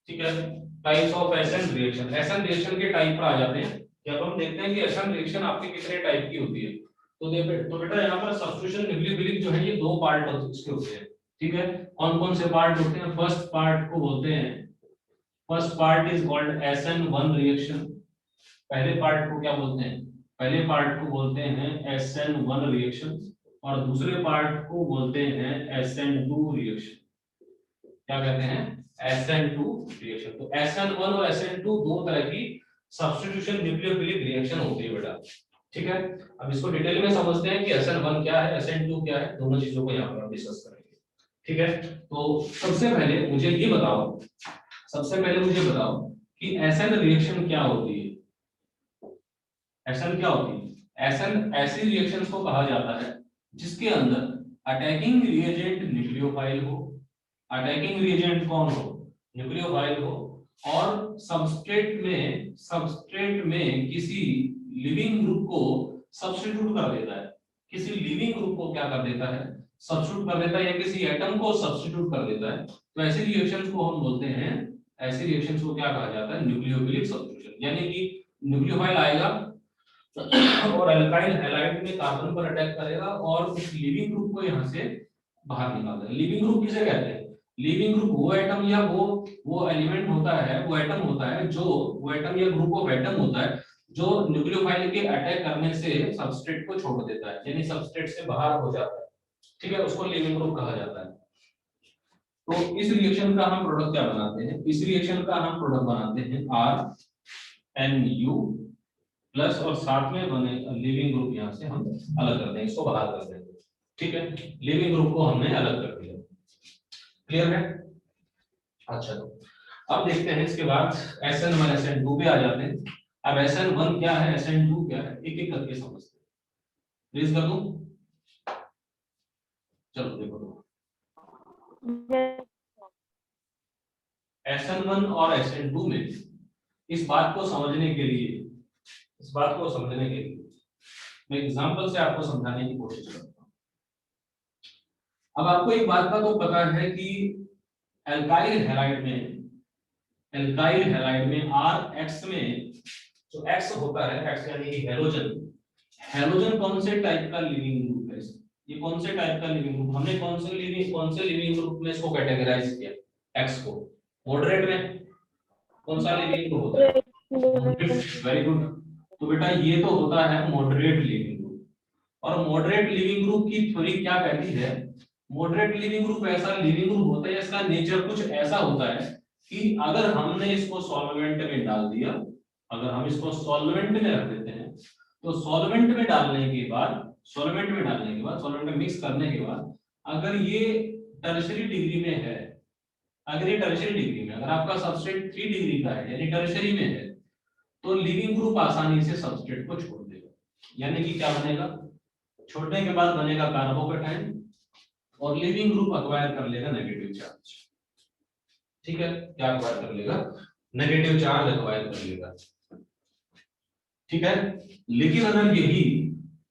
ठीक है। Types of SN reaction, SN reaction के टाइप पर आ जाते हैं। जब हम देखते हैं कि एसएन रिएक्शन आपके कितने टाइप की होती है, तो बेटा यहाँ पर सब्स्टिट्यूशन न्यूक्लियोफिलिक जो है ये दो पार्ट इसके होते हैं। ठीक है, कौन कौन से पार्ट होते हैं? फर्स्ट पार्ट को बोलते हैं, first part is called SN1 reaction. पहले पार्ट को क्या बोलते हैं? पहले पार्ट को बोलते हैं SN1 रिएक्शन, और दूसरे पार्ट को बोलते हैं SN2 रिएक्शन। क्या कहते हैं? SN2 reaction. तो SN1 और SN2 दो तरह की सब्स्टिट्यूशन न्यूक्लियोफिलिक रिएक्शन होती है बेटा। ठीक है, अब इसको डिटेल में समझते हैं कि SN1 क्या है, SN2 क्या है, दोनों चीजों को यहाँ पर हम डिस्कस करेंगे। ठीक है, तो सबसे पहले मुझे ये बताओ, सबसे पहले मुझे बताओ कि SN रिएक्शन क्या होती है? SN क्या होती है? SN ऐसी रिएक्शंस को कहा जाता है जिसके अंदर अटैकिंग रिएजेंट न्यूक्लियोफाइल हो। अटैकिंग रिएजेंट कौन हो? न्यूक्लियोफाइल हो, और सबस्ट्रेट में किसी लिविंग ग्रुप को सब्स्टिट्यूट कर देता है। किसी लिविंग ग्रुप को क्या कर देता है? सब्स्टिट्यूट कर देता है, या किसी एटम को सब्स्टिट्यूट कर देता है। तो ऐसी रिएक्शंस को हम बोलते हैं, ऐसी रिएक्शंस को क्या कहा जाता है? Nucleophilic substitution. यानी कि न्यूक्लियोफाइल आएगा और अल्काइल हैलाइड में कार्बन पर अटैक करेगा और उस लिविंग ग्रुप को यहां से बाहर निकाल देगा। लिविंग ग्रुप किसे कहते हैं? लिविंग ग्रुप वो एटम या वो एलिमेंट होता है, वो एटम होता है जो, वो एटम या ग्रुप ऑफ एटम होता है जो न्यूक्लियोफाइल के अटैक करने से सबस्ट्रेट को छोड़ देता है, यानी सबस्ट्रेट से बाहर हो जाता है। ठीक है, उसको लिविंग ग्रुप कहा जाता है। तो इस रिएक्शन का हम प्रोडक्ट क्या बनाते हैं? इस रिएक्शन का हम प्रोडक्ट बनाते हैं RNU प्लस, और साथ में बने लिविंग ग्रुप यहां से हम अलग कर देंगे, इसको बाहर कर देंगे। ठीक है, लिविंग ग्रुप को हमने अलग कर दिया। क्लियर है? अच्छा, तो अब देखते हैं इसके बाद SN1 SN2 पे आ जाते हैं। अब SN1 क्या है, SN2 क्या है, एक एक करके समझते हैं। प्लीज कर दूं? चलो देखो, तो SN1 और SN2 में इस बात को समझने के लिए, इस बात को समझने के लिए मैं एग्जांपल से आपको समझाने की कोशिश करता हूं। अब आपको एक बात का तो पता है कि एल्काइल हैलाइड में, एल्काइल हैलाइड में RX में जो X होता है, X यानी कि हैलोजन, हैलोजन कौन से टाइप का लिविंग ग्रुप है? ये कौन से टाइप का लिविंग ग्रुप? हमने कौन से लिविंग ग्रुप में इसको कैटेगराइज किया? X को मॉडरेट में कौन सा लिविंग ग्रुप होता है? Very good. तो बेटा ये तो होता है मॉडरेट लिविंग ग्रुप, और मॉडरेट लिविंग ग्रुप की थ्योरी क्या कहती है? मॉडरेट लिविंग ग्रुप ऐसा लिविंग ग्रुप होता है, इसका नेचर कुछ ऐसा होता है कि अगर हमने इसको सॉल्वेंट में डाल दिया, अगर हम इसको सॉल्वेंट में रख देते हैं, तो सॉल्वेंट में डालने के बाद, सॉल्वेंट में मिक्स करने के बाद, अगर ये टर्शियरी डिग्री में है, अगर ये टर्शियरी डिग्री में, अगर आपका सबस्ट्रेट 3 डिग्री का है यानी टर्शियरी में है, तो लिविंग ग्रुप आसानी से सबस्ट्रेट को छोड़ देगा। यानी कि क्या बनेगा? छोड़ने के बाद बनेगा कार्बोकेटाइन, और लिविंग ग्रुप अक्वायर कर लेगा नेगेटिव चार्ज। ठीक है, क्या अक्वायर कर लेगा? नेगेटिव चार्ज अक्वायर कर लेगा। ठीक है, लेकिन अगर यही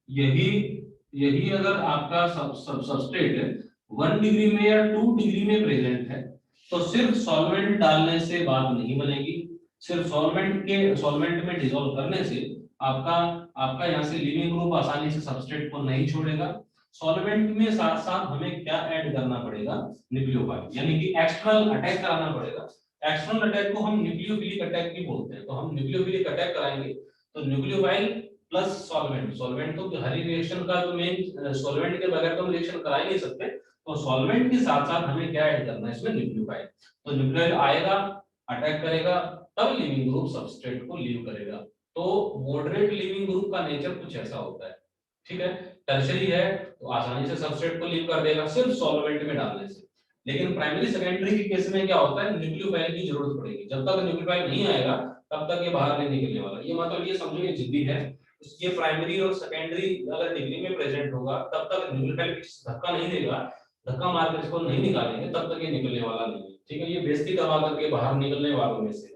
यही यही अगर आपका सबस्ट्रेट 1 डिग्री में या 2 डिग्री में प्रेजेंट है, तो सिर्फ सॉल्वेंट डालने से बात नहीं बनेगी। सिर्फ सॉल्वेंट में डिसॉल्व करने से आपका आपका यहाँ से लिविंग ग्रुप आसानी से सबस्ट्रेट को नहीं छोड़ेगा। सॉल्वेंट में साथ साथ हमें क्या ऐड करना पड़ेगा? न्यूक्लियोफाइल, यानी कि एक्सटर्नल अटैक कराना पड़ेगा। एक्सटर्नल अटैक को हम न्यूक्लियोफिलिक अटैक भी बोलते हैं। तो हम न्यूक्लियोफिलिक अटैक कराएंगे, तो न्यूक्लियोफाइल प्लस सॉल्वेंट, सॉल्वेंट तो हर रिएक्शन का तो मेन, सॉल्वेंट के बगैर तो हम रिएक्शन करा ही नहीं सकते। तो सॉल्वेंट के साथ साथ हमें क्या ऐड करना है इसमें? न्यूक्लियोफाइल। तो न्यूक्लियोफाइल आएगा, अटैक करेगा, तब लिविंग ग्रुप सबस्ट्रेट को लीव करेगा। तो मॉडरेट लिविंग ग्रुप का नेचर कुछ ऐसा होता है। ठीक है, टर्शियरी है तो आसानी से सबस्ट्रेट को लीव कर देगा सिर्फ सॉल्वेंट में डालने से। लेकिन प्राइमरी सेकेंडरी के केस में क्या होता है? न्यूक्लियोफाइल की जरूरत पड़ेगी। जब तक न्यूक्लियोफाइल नहीं आएगा तब तक ये बाहर नहीं निकलने वाला। ये मतलब ये समझो ये जिद्दी है, ये प्राइमरी और सेकेंडरी अगर डिग्री में प्रेजेंट होगा तब तक न्यूक्लियोफाइल धक्का नहीं देगा, धक्का मार कर इसको नहीं निकालेंगे तब तक ये निकलने वाला नहीं है। ठीक है, ये बेइज्जती करवा करके बाहर निकलने वालों में से,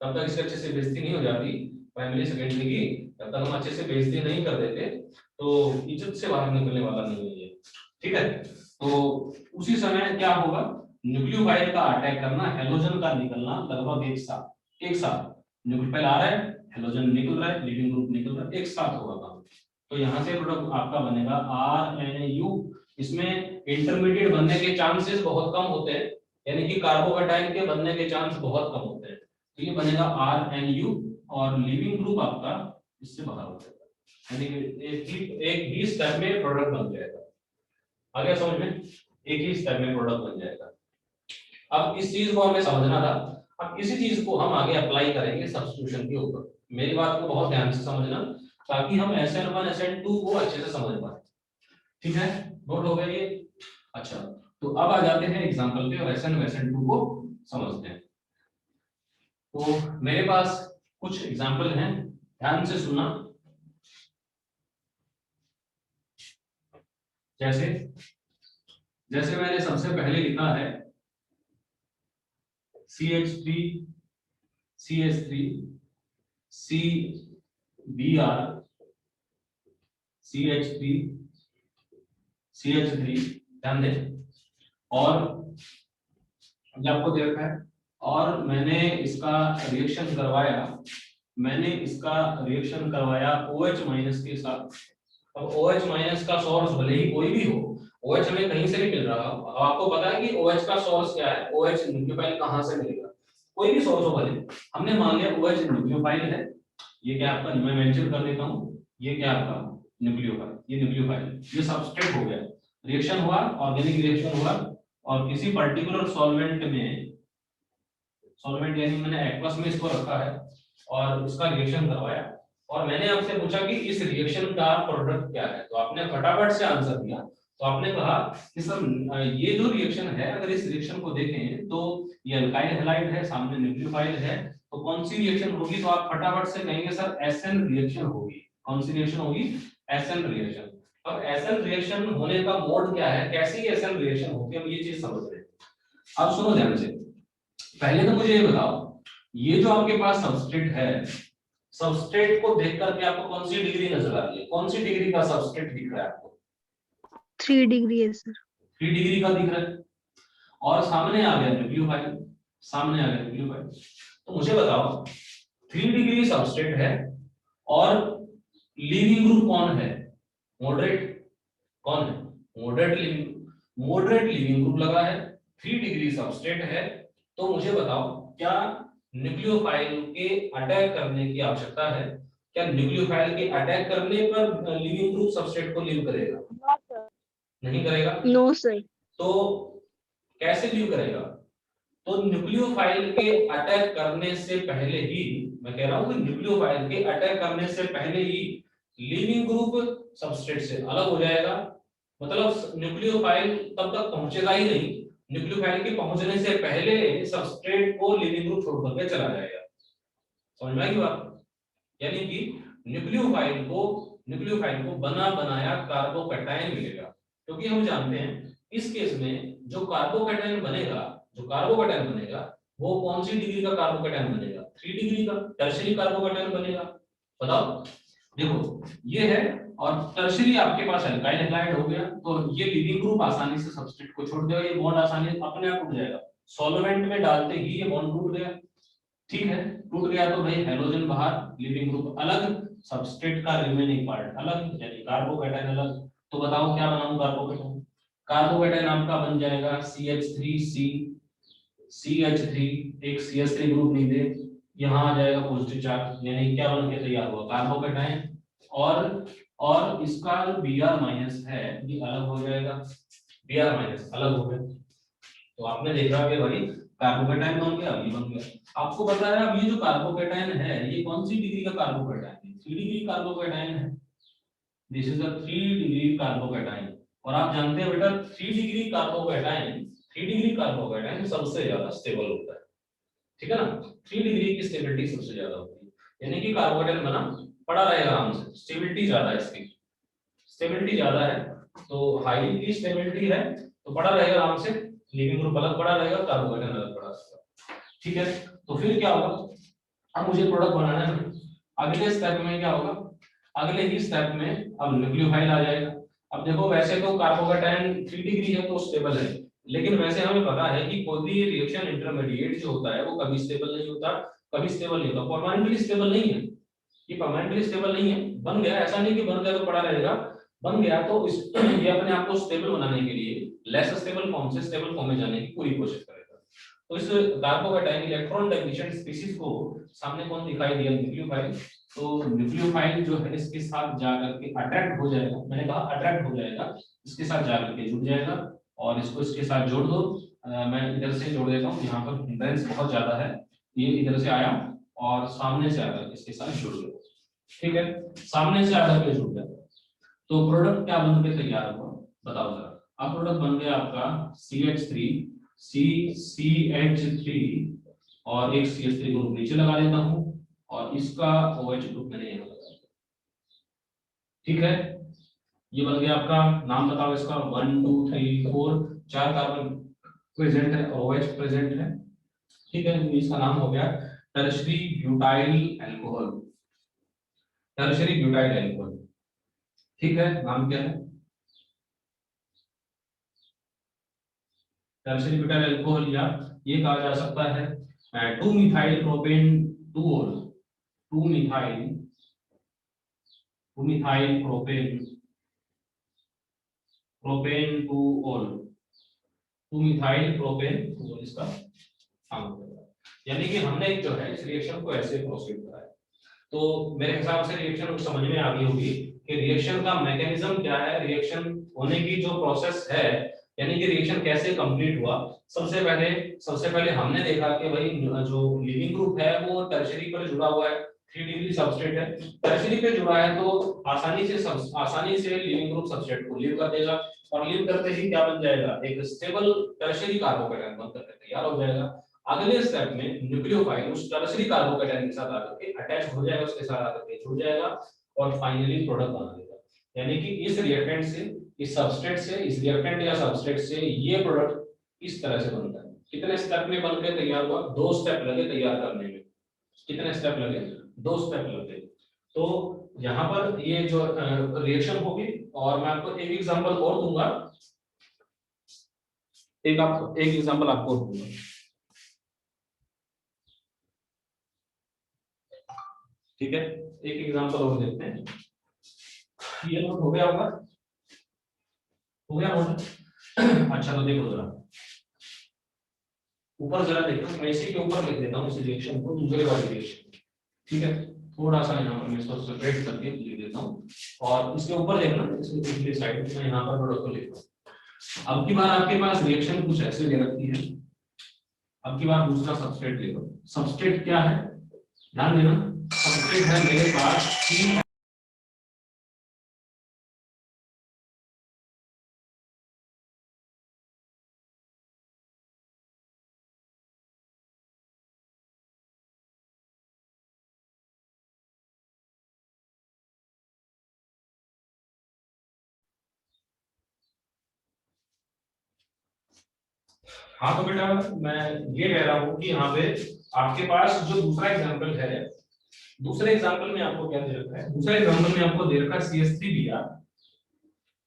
तब तक इसके अच्छे से बेइज्जती नहीं हो जाती प्राइमरी सेकेंडरी की, तब तक हम अच्छे से बेइज्जती नहीं कर देते तो इज्जत से बाहर निकलने वाला नहीं है ये। ठीक है, तो उसी समय क्या होगा? न्यूक्लियोफाइल का अटैक करना, हैलोजन का निकलना लगभग एक साथ न्यूक्लियोफाइल आ रहा है, हैलोजन निकल रहा है, लीविंग ग्रुप निकल रहा है, एक साथ होगा काम। तो यहाँ से प्रोडक्ट आपका बनेगा RNAU। इसमें इंटरमीडिएट बनने के चांसेस बहुत कम होते हैं, यानी कि कार्बोकैटायन के बनने के चांस बहुत कम होते हैं। तो ये बनेगा RNU और लीविंग ग्रुप आपका इससे बाहर हो जाएगा, यानी कि एक ही स्टेप में प्रोडक्ट बन जाएगा। आ गया समझ में? एक ही स्टेप में प्रोडक्ट बन जाएगा। अब इस चीज को हमें समझना था, अब इसी चीज को हम आगे अप्लाई करेंगे सब्स्टिट्यूशन के ऊपर। मेरी बात को बहुत ध्यान से समझना ताकि हम SN1 SN2 को अच्छे से समझ पाए। ठीक है, नोट हो गया ये? अच्छा, तो अब आ जाते हैं एग्जांपल पे और SN और SN2 को समझते हैं। तो मेरे पास कुछ एग्जांपल हैं, ध्यान से सुनना। जैसे मैंने सबसे पहले लिखा है CH3 CH3 CBr CH3 CH3, ध्यान दें। और ये आपको दे रखा है और मैंने इसका रिएक्शन करवाया OH माइनस के साथ। अब OH माइनस का सोर्स भले ही कोई भी हो, OH हमें कहीं से नहीं मिल रहा। अब आपको पता है कि OH का सोर्स क्या है, OH न्यूक्लियोफाइल कहां से मिलेगा, कोई भी सोर्स हो भले। हमने मान लिया OH न्यूक्लियोफाइल है, ये क्या आपका, मैं मेंशन कर देता हूं, ये क्या आपका न्यूक्लियोफाइल, ये न्यूक्लियोफाइल, ये सबस्ट्रेट हो गया। रिएक्शन हुआ, ऑर्गेनिक रिएक्शन हुआ और किसी पर्टिकुलर सॉल्वेंट में, सॉल्वेंट यानी मैंने एक्वस में इसको रखा है और इसका रिएक्शन करवाया और मैंने आपसे पूछा कि इस रिएक्शन का प्रोडक्ट क्या है, तो आपने फटाफट से आंसर दिया। तो आपने कहा कि सर ये जो रिएक्शन है, अगर इस रिएक्शन को देखें तो ये अल्काइल हैलाइड है, सामने न्यूक्लियोफाइल है, तो कौन सी रिएक्शन होगी? तो आप फटाफट से कहेंगे सर SN रिएक्शन होगी। कौन सी रिएक्शन होगी? SN reaction. अब SN रिएक्शन होने का मोड क्या है, कैसी SN रिएक्शन होगी, हम ये चीज समझ रहे हैं। अब सुनो ध्यान से, पहले तो मुझे ये बताओ, ये जो आपके पास सबस्ट्रेट है, सबस्ट्रेट को देख करके आपको कौन सी डिग्री नजर आ रही है, कौन सी डिग्री का सबस्ट्रेट दिख रहा है आपको? 3 डिग्री है सर। 3 डिग्री का दिख रहा है और सामने आ गया न्यूक्लियोफाइल, सामने आ गया न्यूक्लियोफाइल। तो मुझे बताओ 3 डिग्री सबस्ट्रेट है और लीविंग ग्रुप कौन है? मॉडरेट। कौन है? मॉडरेट लीविंग ग्रुप लगा है, 3 डिग्री सबस्ट्रेट है। तो मुझे बताओ क्या न्यूक्लियोफाइल के अटैक करने की आवश्यकता है? क्या न्यूक्लियोफाइल के अटैक करने पर लीविंग ग्रुप सबस्ट्रेट को लीव करेगा? नहीं करेगा। No sir. तो कैसे लीव करेगा? तो न्यूक्लियोफाइल के अटैक करने से पहले ही, मैं कह रहा हूं कि न्यूक्लियोफाइल के अटैक करने से पहले ही लीविंग ग्रुप सबस्ट्रेट से अलग हो जाएगा। मतलब न्यूक्लियोफाइल तब तक पहुंचेगा ही नहीं, न्यूक्लियोफाइल के पहुंचने से पहले सबस्ट्रेट को लीविंग ग्रुप छोड़ करके चला जाएगा। समझ में आई बात? यानी कि न्यूक्लियोफाइल को बना बनाया कार्बोकैटायन मिलेगा, क्योंकि हम जानते हैं इस केस में जो कार्बोकैटायन बनेगा वो कौन सी डिग्री का कार्बोकैटायन बनेगा? 3 डिग्री का टर्शियरी कार्बोकैटायन बनेगा। बताओ, देखो ये है और टर्शियरी आपके पास अल्काइल हैलाइड हो गया, तो ये लीविंग ग्रुप आसानी से सबस्ट्रेट को छोड़ देगा, ये बॉन्ड आसानी से अपने आप टूट जाएगा। सॉल्वेंट में डालते ही ये बॉन्ड टूट गया। ठीक है, टूट गया तो भाई हैलोजन बाहर, लीविंग ग्रुप अलग, सबस्ट्रेट का रिमेनिंग पार्ट अलग, यानी कार्बोकैटायन अलग। तो बताओ क्या बनाऊं कार्बोकैटायन? कार्बोकैटायन आपका बन जाएगा CH3C CH3, एक CH3 ग्रुप नहीं दे, यहाँ आ जाएगा पॉजिटिव चार्ज, यानी क्या बन के तैयार हुआ? कार्बोकैटायन। और इसका जो Br माइनस है ये अलग हो जाएगा, Br माइनस अलग हो गया। तो आपने देखा कि भाई कार्बोकैटायन बन गया, ये बन गया। आपको पता है अब ये जो कार्बोकैटायन है ये कौन सी डिग्री का कार्बोकैटायन है? 3 डिग्री कार्बोकैटायन है। This is a 3 degree carbocation. और आप जानते हैं बेटा 3 डिग्री कार्बोकैटायन सबसे ज्यादा स्टेबल होता है। ठीक है ना, 3 डिग्री की स्टेबिलिटी सबसे ज्यादा होती है, यानी कि कार्बोकैटायन बना पड़ा रहेगा आराम से, स्टेबिलिटी ज्यादा है इसकी, स्टेबिलिटी ज्यादा है, तो हाई की स्टेबिलिटी है तो पड़ा रहेगा आराम से, लीविंग ग्रुप अलग पड़ा रहेगा, कार्बोकैटायन अलग पड़ा रहेगा। ठीक है, तो फिर क्या होगा? अब मुझे प्रोडक्ट बनाना है, अगले स्टेप में क्या होगा? अगले ही स्टेप में अब न्यूक्लियोफाइल आ जाएगा। अब देखो वैसे तो कार्बोकैटायन 3 डिग्री है तो स्टेबल है, लेकिन वैसे हमें पता है कि कोई भी रिएक्शन इंटरमीडिएट जो होता है वो कभी स्टेबल नहीं होता, कभी स्टेबल नहीं होता, परमानेंटली स्टेबल नहीं है, ये परमानेंटली स्टेबल नहीं है। बन गया, ऐसा नहीं कि बन गया तो पड़ा रहेगा, बन गया तो इस ये अपने आप को स्टेबल बनाने के लिए लेस स्टेबल फॉर्म से स्टेबल फॉर्म में जाने की पूरी कोशिश करेगा। तो इस कार्बोकैटायन इलेक्ट्रॉन डेफिशिएंट स्पीशीज को सामने कौन दिखाई दिया, न्यूक्लियोफाइल। तो न्यूक्लियोफाइल जो है इसके साथ जाकर के अट्रैक्ट हो जाएगा, मैंने कहा अट्रैक्ट हो जाएगा, इसके साथ जाकर के जुड़ जाएगा और इसको इसके साथ जोड़ दो। मैं इधर से जोड़ देता हूँ, यहाँ पर हिंड्रेंस बहुत ज्यादा है, ये इधर से आया और सामने से आकर इसके साथ जुड़ गया, ठीक है, सामने से आकर के जुड़ गया। तो प्रोडक्ट क्या बन के तैयार हुआ बताओ जरा। अब प्रोडक्ट बन गया आपका CH3 CCH3 और एक CH3 ग्रुप नीचे लगा देता हूं और इसका OH ग्रुप मैंने यहाँ लगा दिया, ठीक है। ये बन गया आपका, नाम बताओ इसका, 1 2 3 4 4 कार्बन प्रेजेंट है, OH प्रेजेंट है, ठीक है। इसका नाम हो गया tertiary butyl alcohol, tertiary butyl alcohol, ठीक है। नाम क्या है, टर्शरी ब्यूटाइल अल्कोहल, या ये कहा जा सकता है 2 मिथाइल प्रोपेन 2-ऑल, 2 मिथाइल प्रोपेन 2-ऑल, 2 मिथाइल प्रोपेन 2-ऑल इसका नाम होगा। यानी कि हमने जो है इस रिएक्शन को ऐसे प्रोसीड करा है। तो मेरे हिसाब से रिएक्शन को समझ में आ गई होगी कि रिएक्शन का मैकेनिज्म क्या है, रिएक्शन होने की जो प्रोसेस है, यानी कि रिएक्शन कैसे कंप्लीट हुआ। सबसे पहले हमने देखा कि भाई जो लिविंग ग्रुप है वो टर्शरी पर जुड़ा हुआ है, 3 डिग्री सबस्ट्रेट है, टर्शरी पे जुड़ा है तो आसानी से लिविंग ग्रुप सबस्ट्रेट को लीव कर देगा और लीव करते ही क्या बन जाएगा, एक स्टेबल टर्शरी कार्बोकैटायन बनकर तैयार हो जाएगा। अगले स्टेप में न्यूक्लियोफाइल उस टर्शरी कार्बोकैटायन के साथ आकर के अटैच हो जाएगा, उसके साथ आकर के जुड़ जाएगा और फाइनली प्रोडक्ट बना देगा। यानी कि इस रिएक्टेंट से, इस सबस्ट्रेट से, इस रिएक्टेंट या सबस्ट्रेट से ये प्रोडक्ट इस तरह से बनता है। कितने स्टेप में बनकर तैयार हुआ, 2 स्टेप लगे तैयार करने में। कितने स्टेप लगे, 2 स्टेप लगे। तो यहाँ पर ये जो रिएक्शन होगी, और मैं आपको एक एग्जांपल और दूंगा, एक एग्जांपल आपको दूंगा, ठीक है। एक एग्जांपल और देखते हैं, ये नोट हो गया होगा, हो गया नोट। अच्छा तो देखो जरा ऊपर जरा देखो, मैं इसी के ऊपर लिख देता हूँ इस रिएक्शन को, दूसरे वाले रिएक्शन, ठीक है। थोड़ा सा यहाँ पर मैं इसको सेपरेट करके लिख देता हूँ और इसके ऊपर देखना, इसके पिछली साइड में यहाँ पर प्रोडक्ट को लिखता हूँ। अब की बार आपके पास रिएक्शन कुछ ऐसे ले रखी है, अब की बार दूसरा सबस्ट्रेट ले लो। सबस्ट्रेट क्या है, ध्यान देना, सबस्ट्रेट है मेरे पास हाँ। तो बेटा मैं ये कह रहा हूँ कि यहाँ पे आपके पास जो दूसरा एग्जांपल है, दूसरे एग्जांपल में आपको क्या दे रखा है, दूसरे एग्जांपल में आपको दे रखा है CH3Br,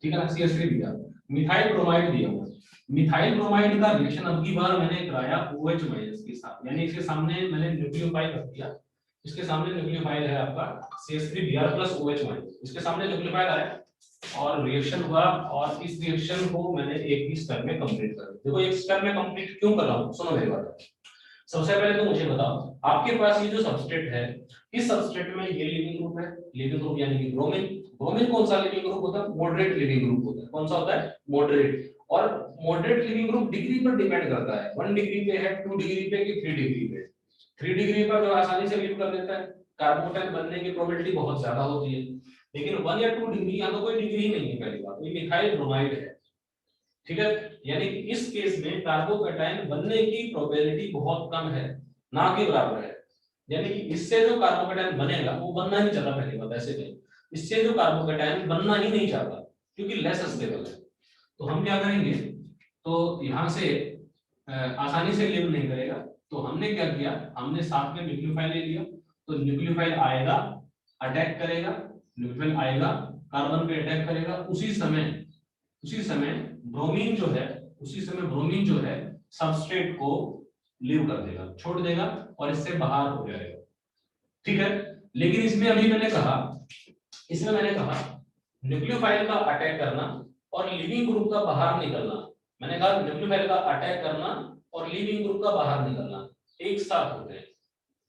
ठीक है ना, CH3Br मिथाइल ब्रोमाइड दिया हुआ। मिथाइल ब्रोमाइड का रिएक्शन अब की बार मैंने कराया OH माइनस के साथ, यानी इसके सामने मैंने न्यूक्लियोफाइल रख दिया, इसके सामने न्यूक्लियोफाइल है आपका CH3Br प्लस OH माइनस, इसके सामने न्यूक्लियोफाइल आया और रिएक्शन हुआ, और इस रिएक्शन को मैंने एक ही स्टेप में कंप्लीट कर दिया। देखो एक स्टेप में कंप्लीट क्यों कर रहा हूँ, सुनो मेरी बात। सबसे पहले तो मुझे बताओ, आपके पास ये जो सबस्ट्रेट है, इस सबस्ट्रेट में ये लिविंग ग्रुप है, लिविंग ग्रुप यानी कि ब्रोमीन। ब्रोमीन कौन सा लिविंग ग्रुप होता है, मॉडरेट लिविंग ग्रुप होता है। कौन सा होता है, मॉडरेट। और मॉडरेट लिविंग ग्रुप डिग्री पर डिपेंड करता है, 1 डिग्री पे है, 2 डिग्री पे कि 3 डिग्री पे। 3 डिग्री पर जो आसानी से लीव कर देता है, कार्बोकैटायन बनने की प्रोबेबिलिटी बहुत ज्यादा होती है। लेकिन 1 या 2 डिग्री, यहाँ तो कोई डिग्री ही नहीं है, पहली बात ये मिथाइल ब्रोमाइड है, ठीक है। यानी कि इस केस में कार्बोकैटायन बनने की प्रोबेबिलिटी बहुत कम है, ना कि बराबर है। यानी कि इससे जो कार्बोकैटायन बनेगा वो बनना नहीं चाहता, पहली बात ऐसे नहीं, इससे जो कार्बोकैटायन बनना ही नहीं चाहता क्योंकि लेस स्टेबल है। तो हम क्या करेंगे, तो यहाँ से आसानी से लिव नहीं करेगा, तो हमने क्या किया, हमने साथ में न्यूक्लियोफाइल ले लिया। तो न्यूक्लियोफाइल आएगा, अटैक करेगा, न्यूक्लियोफाइल आएगा, कार्बन पे अटैक करेगा, उसी समय ब्रोमीन जो है उसी समय ब्रोमीन जो है सबस्ट्रेट को लीव कर देगा, छोड़ देगा और इससे बाहर हो जाएगा, ठीक है। लेकिन इसमें अभी मैंने कहा न्यूक्लियोफाइल का अटैक करना और लिविंग ग्रुप का बाहर निकलना, मैंने कहा न्यूक्लियोफाइल का अटैक करना और लिविंग ग्रुप का बाहर निकलना एक साथ होते हैं,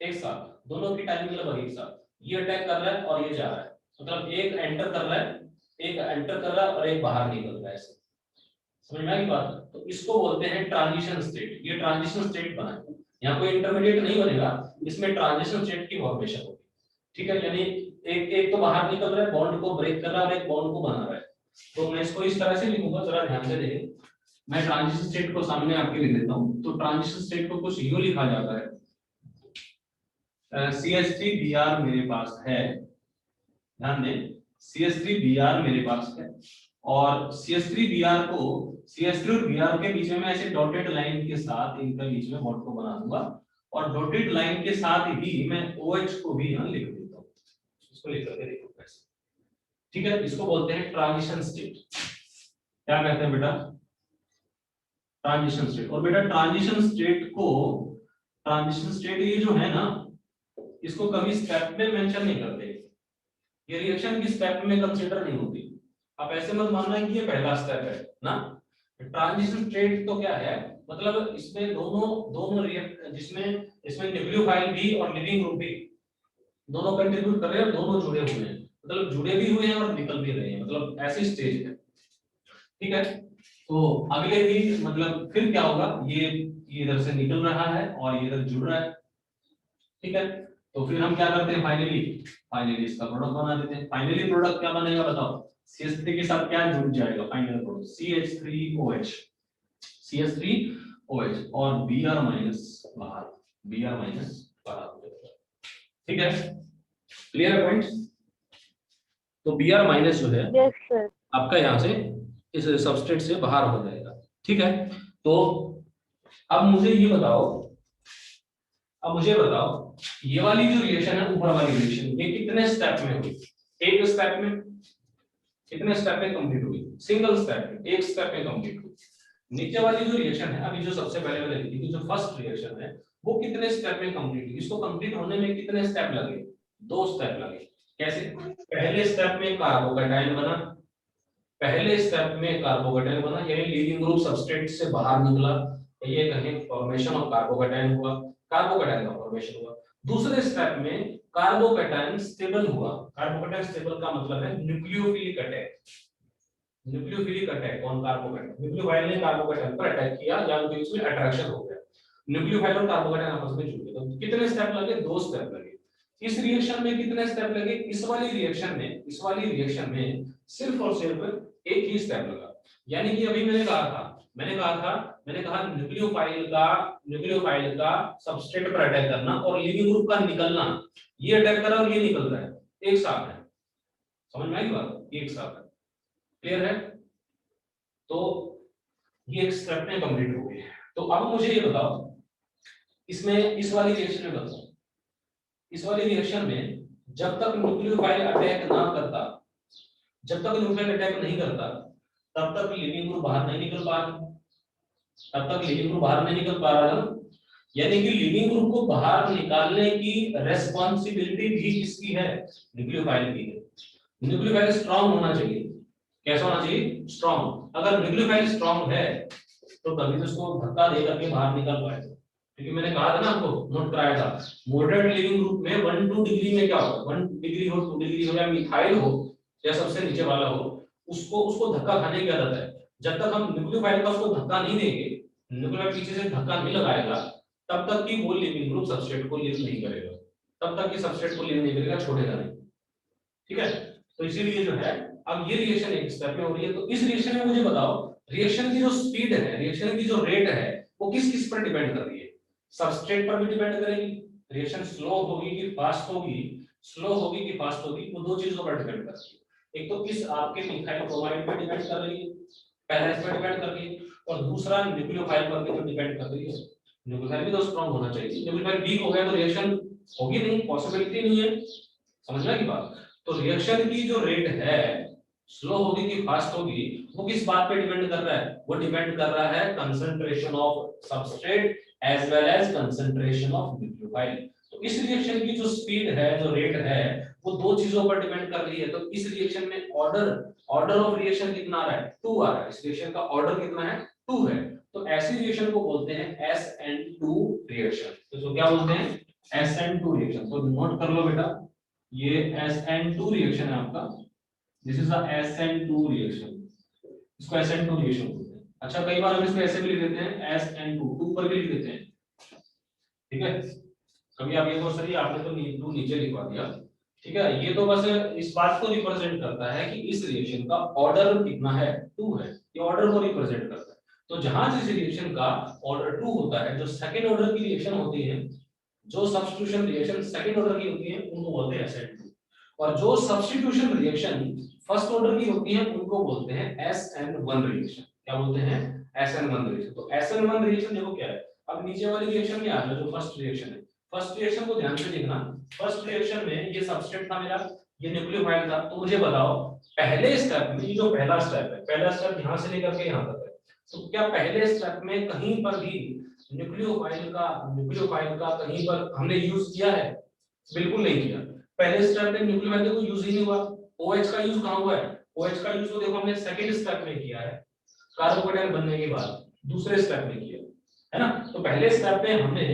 एक साथ, दोनों की टाइमिंग लगभग एक साथ, ये अटैक कर रहा है और ये जा रहा है, मतलब एक एंटर कर रहा है और एक बाहर निकल रहा है, ऐसे समझ में आई बात। तो इसको बोलते हैं ट्रांजिशन स्टेट, ये ट्रांजिशन स्टेट बना है, यहाँ कोई इंटरमीडिएट नहीं बनेगा, इसमें ट्रांजिशन स्टेट की फॉर्मेशन होगी, ठीक है। यानी एक तो बाहर निकल रहा है, बॉन्ड को ब्रेक कर रहा है और एक बॉन्ड को बना रहा है। तो मैं इसको इस तरह से लिखूंगा, जरा ध्यान से देखें, मैं ट्रांजिशन स्टेट को सामने आपके लिख देता हूं। तो ट्रांजिशन स्टेट को कुछ यूं लिखा जाता है, CH3Br मेरे पास है, ध्यान दें CH3Br मेरे पास है, और CH3Br को CH3 और Br के बीच में मैं ऐसे डॉटेड लाइन के साथ इनके बीच में बॉन्ड को बना दूंगा, और डॉटेड लाइन के साथ ही मैं OH को भी यहां लिख देता हूं, इसको लिख करके देखो कैसे, ठीक है। इसको बोलते हैं ट्रांजिशन स्टेट। क्या कहते हैं बेटा? Transition state. और बेटा ट्रांजिशन स्टेट ये जो है ना, इसको कभी स्टेप में मेंशन नहीं करते, ये रिएक्शन की स्टेप में कंसीडर नहीं होती। आप ऐसे मत मानना कि ये पहला स्टेप है ना। ट्रांजिशन स्टेट तो क्या है, मतलब इसमें दोनों रिएक्ट, जिसमें इसमें न्यूक्लियोफाइल भी और लिविंग ग्रुप भी दोनों कंट्रीब्यूट कर रहे हैं और दोनों जुड़े हुए हैं, मतलब जुड़े भी हुए हैं और निकल भी रहे हैं, मतलब ऐसी स्टेज है, ठीक है। तो अगले भी मतलब फिर क्या होगा, ये इधर से निकल रहा है और ये इधर जुड़ रहा है, ठीक है। तो फिर हम क्या करते हैं, फाइनली इसका प्रोडक्ट बना देते हैं। फाइनली प्रोडक्ट क्या बनेगा बताओ? CH3 के साथ क्या जुड़ जाएगा फाइनल प्रोडक्ट? CH3OH, CH3OH और Br माइनस बाहर हो जाएगा, ठीक है। क्लियर है पॉइंट? तो Br माइनस जो है यस सर। आपका यहाँ से इस सबस्ट्रेट से बाहर हो जाएगा, ठीक है। तो अब मुझे ये बताओ, ये वाली जो रिएक्शन है, ऊपर वाली रिएक्शन, ये कितने स्टेप में हुई? एक स्टेप में। कितने स्टेप में कंप्लीट हुई? सिंगल स्टेप में, एक स्टेप में कंप्लीट हुई। नीचे वाली जो रिएक्शन है, अभी जो सबसे पहले मैंने लिखी थी, जो फर्स्ट रिएक्शन है, वो कितने स्टेप में कंप्लीट हुई? इसको कंप्लीट होने में कितने स्टेप लगे? 2 स्टेप लगे। कैसे? पहले स्टेप में कार्बोकैटायन बना, यानी लीविंग ग्रुप सबस्ट्रेट से बाहर निकला, ये कहें फॉर्मेशन ऑफ कार्बोकैटायन हुआ, कार्बोकैटायन का फॉर्मेशन हुआ। दूसरे स्टेप में कार्बोकैटायन स्टेबल हुआ। कार्बोकैटायन स्टेबल का मतलब है nucleophilic attack. Nucleophilic attack on carbocation, nucleophile ने कार्बोकैटायन पर अटैक किया या उनके बीच में अट्रैक्शन हो गया, न्यूक्लियोफाइल और कार्बोकैटायन आपस में जुड़ गए। तो कितने स्टेप लगे? 2 स्टेप लगे। इस रिएक्शन में कितने स्टेप लगे? इस वाली रिएक्शन में सिर्फ और सिर्फ एक ही स्टेप लगा। यानी कि अभी मैंने कहा न्यूक्लियोफाइल का सबस्ट्रेट पर अटैक करना और लिविंग ग्रुप का निकलना, ये अटैक कर रहा है और ये निकल रहा है, एक साथ है। समझ में आई बात? एक साथ है, क्लियर है? तो ये एक स्टेप में कंप्लीट हो गई। तो अब मुझे ये बताओ, इसमें इस वाली रिएक्शन में जब तक न्यूक्लियोफाइल अटैक नहीं करता, तब तक लिविंग ग्रुप बाहर नहीं निकल पा रहा है। यानी कि लिविंग ग्रुप को बाहर निकालने की रेस्पॉन्सिबिलिटी भी किसकी है? न्यूक्लियोफाइल की है। न्यूक्लियोफाइल स्ट्रांग होना चाहिए। कैसा होना चाहिए? स्ट्रांग। अगर न्यूक्लियोफाइल स्ट्रांग है तो तभी तो उसको धक्का दे करके बाहर निकल पाएगा। क्योंकि मैंने कहा था ना, आपको नोट कराया था, मॉडरेट लिविंग ग्रुप में 1-2 डिग्री में क्या होगा, 1 डिग्री हो, 2 डिग्री हो, या मिथाइल हो या सबसे नीचे वाला हो, उसको धक्का खाने की आदत है। जब तक हम न्यूक्लियोफाइल का उसको धक्का नहीं देंगे, न्यूक्लियोफाइल पीछे से धक्का नहीं लगाएगा, तब तक कि वो लिविंग ग्रुप सबस्ट्रेट को लीव नहीं करेगा, छोड़ेगा नहीं, ठीक है। तो इसीलिए जो है, अब ये रिएक्शन एक स्टेप में हो रही है। तो इस रिएक्शन में मुझे बताओ, रिएक्शन की जो स्पीड है, रिएक्शन की जो रेट है, वो किस पर डिपेंड कर रही है? सबस्ट्रेट पर भी डिपेंड करेगी। रिएक्शन स्लो होगी कि फास्ट होगी, वो 2 चीजों पर डिपेंड करती है। एक तो इस आपके मिथाइल ब्रोमाइड पर डिपेंड कर रही है, पहला इस पर डिपेंड कर रही है, और दूसरा न्यूक्लियोफाइल पर भी डिपेंड कर रही है। न्यूक्लियोफाइल भी तो स्ट्रांग होना चाहिए। न्यूक्लियोफाइल वीक हो गया तो रिएक्शन होगी नहीं, पॉसिबिलिटी नहीं है। समझ में आई बात? तो रिएक्शन की जो रेट है, स्लो होगी कि फास्ट होगी, वो किस बात पे डिपेंड कर रहा है? वो डिपेंड कर रहा है concentration of substrate as well as concentration of nucleophile. तो इस रिएक्शन की जो स्पीड है, जो रेट है, वो दो चीजों पर डिपेंड कर रही है। तो इस रिएक्शन में ऑर्डर ऑफ रिएक्शन कितना आ रहा है? 2 आ रहा है। इस रिएक्शन का ऑर्डर कितना है? 2 है। तो ऐसी रिएक्शन को बोलते हैं SN2 रिएक्शन। तो इसको क्या बोलते हैं? SN2 reaction. तो नोट कर लो बेटा, ये SN2 रिएक्शन है आपका। This is the SN2 reaction. इसको SN2 रिएक्शन बोलते हैं। अच्छा, कई बार हम इसको ऐसे भी लिख देते हैं SN2, 2 पर भी लिख देते हैं, ठीक है। कभी आप ये तो सही, आपने तो 2 नीचे लिखवा दिया, ठीक है। ये तो बस इस बात को रिप्रेजेंट करता है कि इस रिएक्शन का ऑर्डर कितना है? 2 है। ये ऑर्डर को रिप्रेजेंट करता है। तो जहां जिस रिएक्शन का ऑर्डर 2 होता है, जो सेकंड ऑर्डर की रिएक्शन होती है, जो सब्स्टिट्यूशन रिएक्शन सेकंड ऑर्डर की होती है, उनको बोलते हैं SN2। और जो सब्स्टिट्यूशन रिएक्शन फर्स्ट ऑर्डर की होती है, उनको बोलते हैं SN1 रिएक्शन। क्या बोलते हैं? SN1 reaction. तो SN1 रिएक्शन देखो क्या है। अब नीचे वाली रिएक्शन में आ जाओ, जो फर्स्ट रिएक्शन है। फर्स्ट रिएक्शन को ध्यान से देखना। फर्स्ट रिएक्शन में ये सबस्ट्रेट था मेरा, ये न्यूक्लियोफाइल था। तो मुझे बताओ, पहले स्टेप में, ये जो पहला स्टेप है, पहला स्टेप यहां से लेकर के यहां तक है, तो क्या पहले स्टेप में कहीं पर भी न्यूक्लियोफाइल का कहीं पर हमने यूज किया है? बिल्कुल नहीं किया। पहले स्टेप में न्यूक्लियोफाइल का कोई यूज ही नहीं हुआ। OH का यूज कहां हुआ है? OH का यूज तो देखो हमने सेकंड स्टेप में किया है, कार्बोकेटायन बनने के बाद दूसरे स्टेप में किया है ना। तो पहले स्टेप में हमने